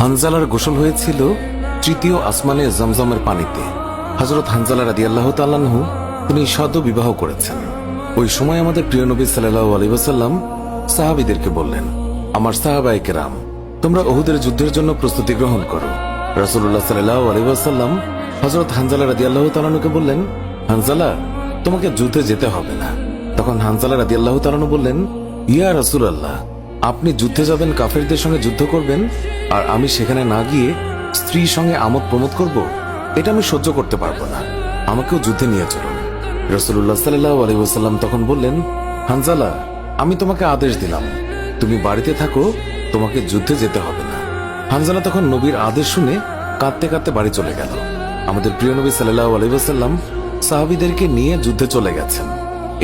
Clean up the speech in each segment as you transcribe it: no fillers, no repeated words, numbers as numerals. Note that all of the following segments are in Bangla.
হানজালার গোসল হয়েছিল তৃতীয় আসমানে জমজমের পানিতে। হযরত হানজালা রাদিয়াল্লাহু তাআলা আনহু তিনি সদ্য বিবাহ করেছেন। ওই সময় আমাদের প্রিয় নবী সাল্লাল্লাহু আলাইহি ওয়াসাল্লাম সাহাবীদেরকে বললেন, আমার সাহাবায়ে কেরাম, তোমরা উহুদের যুদ্ধের জন্য প্রস্তুতি গ্রহণ করো। রাসূলুল্লাহ সাল্লাল্লাহু আলাইহি ওয়াসাল্লাম হযরত হানজালা রাদিয়াল্লাহু তাআলা আনহুকে বললেন, হানজালা, তোমাকে যুদ্ধে যেতে হবে না। তখন হানজালা রাদিয়াল্লাহু তাআলা আনহু বললেন, ইয়া রাসূলুল্লাহ, আপনি যুদ্ধে যাবেন, কাফেরদের সঙ্গে যুদ্ধ করবেন, আর আমি সেখানে না গিয়ে স্ত্রীর সঙ্গে আমোদ প্রমোদ করব? এটা আমি সহ্য করতে পারবো না, আমাকেও যুদ্ধে নিয়ে চলুন। রাসূলুল্লাহ সাল্লাল্লাহু আলাইহি ওয়াসাল্লাম তখন বললেন, হানজালা, আমি তোমাকে আদেশ দিলাম, তুমি বাড়িতে থাকো, তোমাকে যুদ্ধে যেতে হবে না। হানজালা তখন নবীর আদেশ শুনে কাঁদতে কাঁদতে বাড়ি চলে গেল। আমাদের প্রিয় নবী সাল্লাল্লাহু আলাইহি ওয়াসাল্লাম সাহাবীদেরকে নিয়ে যুদ্ধে চলে গেছেন।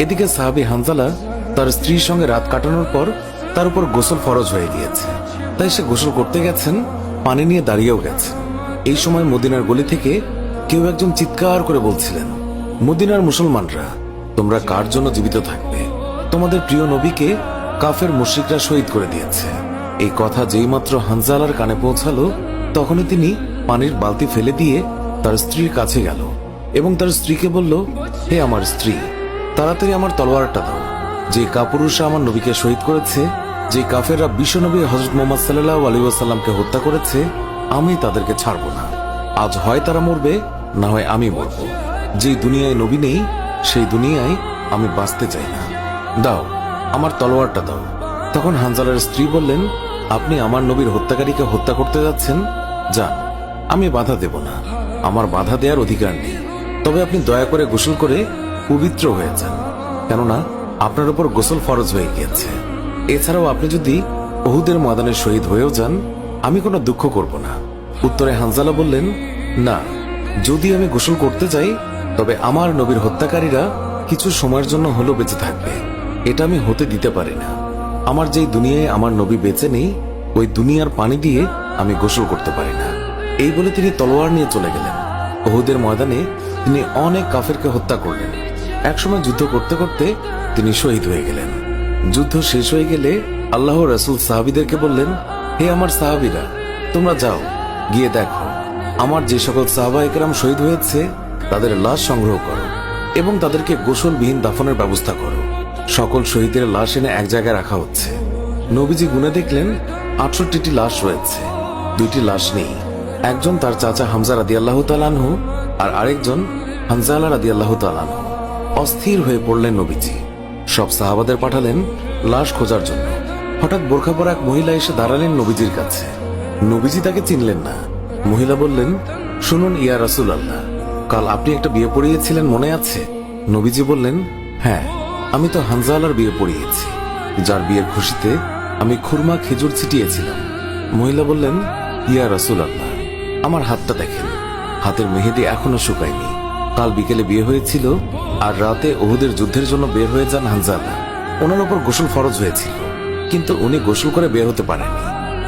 এদিকে সাহাবী হানজালা তার স্ত্রীর সঙ্গে রাত কাটানোর পর তার উপর গোসল ফরজ হয়ে গিয়েছে, তাই সে গোসল করতে গেছেন, পানি নিয়ে দাঁড়িয়েও গেছেন। এই সময় মদিনার গলি থেকে কেউ একজন চিৎকার করে বলছিলেন, মদিনার মুসলমানরা, তোমরা কার জন্য জীবিত থাকবে? তোমাদের প্রিয় নবীকে কাফের মুশরিকরা শহীদ করে দিয়েছে। এই কথা যেই মাত্র হানজালার কানে পৌঁছালো, তখনই তিনি পানির বালতি ফেলে দিয়ে তার স্ত্রীর কাছে গেল এবং তার স্ত্রীকে বলল, হে আমার স্ত্রী, তাড়াতাড়ি আমার তলোয়ারটা দাও। যে কাপুরুষরা আমার নবীকে শহীদ করেছে, যে কাফেররা বিশ্বনবী হযরত মুহাম্মদ সাল্লাল্লাহু আলাইহি ওয়াসাল্লামকে হত্যা করেছে, আমি তাদেরকে ছাড়ব না। আজ হয় তারা মরবে, না হয় আমি মরব। যে দুনিয়ায় নবী নেই, সেই দুনিয়ায় আমি বাঁচতে চাই না। দাও, আমার তলোয়ারটা দাও। তখন হানজালার স্ত্রী বললেন, আপনি আমার নবীর হত্যাকারীকে হত্যা করতে যাচ্ছেন? যান, আমি বাধা দেব না, আমার বাধা দেওয়ার অধিকার নেই। তবে আপনি দয়া করে গোসল করে পবিত্র হয়ে যান, কেননা আপনার উপর গোসল ফরজ হয়ে গিয়েছে। এছাড়াও আপনি যদি উহুদের ময়দানে শহীদ হয়েও যান, আমি কোনো দুঃখ করব না। উত্তরে হানজালা বললেন, না, যদি আমি গোসল করতে যাই, তবে আমার নবীর হত্যাকারীরা কিছু সময়ের জন্য হলেও বেঁচে থাকবে, এটা আমি হতে দিতে পারি না। আমার যেই দুনিয়ায় আমার নবী বেঁচে নেই, ওই দুনিয়ার পানি দিয়ে আমি গোসল করতে পারি না। এই বলে তিনি তলোয়ার নিয়ে চলে গেলেন। উহুদের ময়দানে তিনি অনেক কাফেরকে হত্যা করলেন। একসময় যুদ্ধ করতে করতে তিনি শহীদ হয়ে গেলেন। যুদ্ধ শেষ হয়ে গেলে আল্লাহ রাসূল সাহাবীদেরকে বললেন, হে আমার সাহাবীরা, তোমরা যাও, গিয়ে দেখো আমার যে সকল সাহাবায়ে কেরাম শহীদ হয়েছে তাদের লাশ সংগ্রহ করো এবং তাদেরকে গোসলবিহীন দাফনের ব্যবস্থা করো। সকল শহীদের লাশ এনে এক জায়গায় রাখা হচ্ছে। নবীজি গুনে দেখলেন ৬৮টি লাশ রয়েছে, ২টি লাশ নেই। একজন তার চাচা হামজা রাদিয়াল্লাহু তাআলা আনহু, আর আরেকজন হানজালা রাদিয়াল্লাহু তাআলা আনহু। অস্থির হয়ে পড়লেন নবীজি। সব সাহাবাদের পাঠালেন লাশ খোঁজার জন্য। হঠাৎ বোরখা পরা এক মহিলা এসে দাঁড়ালেন নবীজির কাছে। নবীজি তাকে চিনলেন না। মহিলা বললেন, শুনুন ইয়া রাসূলুল্লাহ, কাল আপনি একটা বিয়ে পড়িয়েছিলেন, মনে আছে? নবীজি বললেন, হ্যাঁ, আমি তো হানজালার বিয়ে পড়িয়েছি, যার বিয়ের খুশিতে আমি খুরমা খেজুর ছিটিয়েছিলাম। মহিলা বললেন, ইয়া রাসূলুল্লাহ, আমার হাতটা দেখেন, হাতের মেহেদি এখনো শুকায়নি। কাল বিকেলে বিয়ে হয়েছিল, আর রাতে উহুদের যুদ্ধের জন্য বের হয়ে যান হানজালা। ওনার উপর গোসল ফরজ হয়েছিল, কিন্তু উনি গোসল করে বের হতে পারেননি।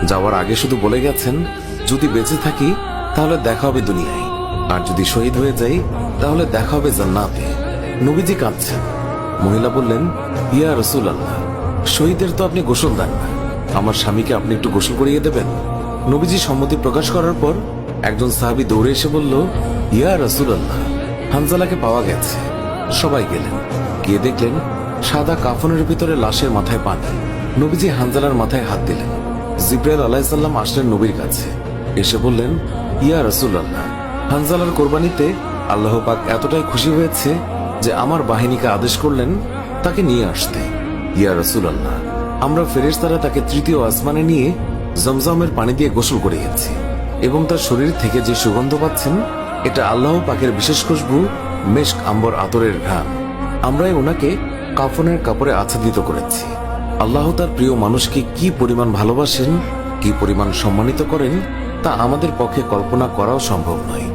যাওয়ার আগে শুধু বলে গেছেন, যদি বেঁচে থাকি তাহলে দেখা হবে দুনিয়ায়, আর যদি শহীদ হয়ে যাই তাহলে দেখা হবে জান্নাতে। নবীজি কাঁদছেন। মহিলা বললেন, ইয়া রাসূলুল্লাহ, শহীদের তো আপনি গোসল দেন না, আমার স্বামীকে আপনি একটু গোসল করিয়ে দেবেন। নবীজি সম্মতি প্রকাশ করার পর একজন সাহাবী দৌড়ে এসে বলল, ইয়া রাসূলুল্লাহ, হানজালাকে পাওয়া গেছে। সবাই গেলেন, গিয়ে দেখলেন সাদা কাফনের ভিতরে লাশের মাথায় পানি। নবীজি হানজালার মাথায় হাত দিলেন। জিবরাইল আলাইহিস সালাম আসলেন নবীর কাছে, এসে বললেন, ইয়া রাসূলুল্লাহ, হানজালার কোরবানিতে আল্লাহ পাক এতটাই খুশি হয়েছে যে আমার বাহিনীকে আদেশ করলেন তাকে নিয়ে আসতে। ইয়া রাসূলুল্লাহ, আমরা ফেরেশতারা তাকে তৃতীয় আসমানে নিয়ে জমজমের পানি দিয়ে গোসল করিয়েছি এবং তার শরীর থেকে যে সুগন্ধ পাচ্ছেন, এটা আল্লাহ পাকের বিশেষ খুশবু, মেশক আম্বর আতরের ঘ্রাণ। আমরাই ওনাকে কাফনের কাপড়ে আচ্ছাদিত করেছি। আল্লাহ তার প্রিয় মানুষকে কি পরিমাণ ভালোবাসেন, কি পরিমাণ সম্মানিত করেন, তা আমাদের পক্ষে কল্পনা করাও সম্ভব নয়।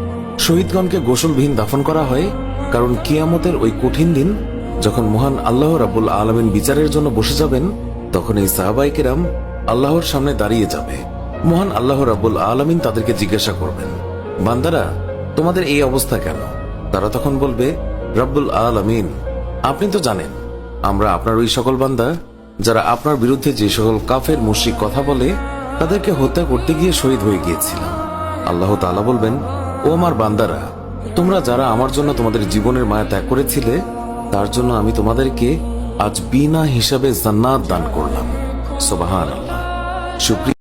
শহীদগণকে গোসলবিহীন দাফন করা হয় কারণ কিয়ামতের ওই কঠিন দিন যখন মহান আল্লাহ রাব্বুল আলামিন বিচারের জন্য বসে যাবেন, তখন এই সাহাবায়ে কেরাম আল্লাহর সামনে দাঁড়িয়ে যাবে। মহান আল্লাহ রাব্বুল আলামিন তাদেরকে জিজ্ঞাসা করবেন, বান্দারা, তোমাদের এই অবস্থা কেন? তারা তখন বলবে, রাব্বুল আলামিন, আপনি তো জানেন আমরা আপনার ওই সকল বান্দা যারা আপনার বিরুদ্ধে যে সকল কাফের মুশরিক কথা বলে তাদেরকে হত্যা করতে গিয়ে শহীদ হয়ে গিয়েছিলাম। আল্লাহ তাআলা বলবেন, ও আমার বান্দারা, তোমরা যারা আমার জন্য তোমাদের জীবনের মায়া ত্যাগ করেছিলে, তার জন্য আমি তোমাদেরকে আজ বিনা হিসাবে জান্নাত দান করলাম। সুবহানাল্লাহ। সুপ্রিয়